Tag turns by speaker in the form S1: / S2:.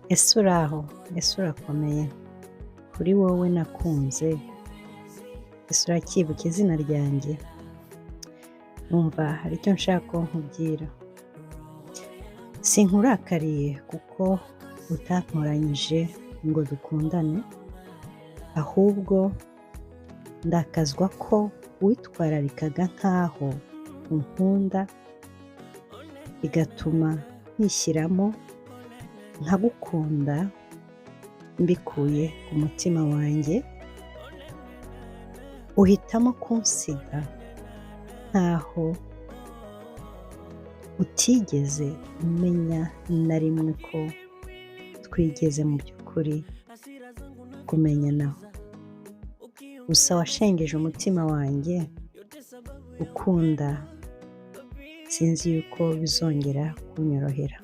S1: Ese uraho? Ese urakomeye? Kuri wowe nakunze, ese uracyibuka izina ryanjye? Umva hari icyo nshaka ko nkubwira. Sinkurakariye kuko utantoranyije ngo dukundane, ahubwo ndakazwa ko witwararikaga nk'aho unkunda, bigatuma nkishyiramo nkagukunda mbikuye ku mutima wanjye, uhitamo kunsiga nkaho utigeze umenya na rimwe ko twigeze mu by'ukuri kumenyanaho. Gusa washengeje umutima wanjye ukunda, sinzi yuko bizongera kunyorohera.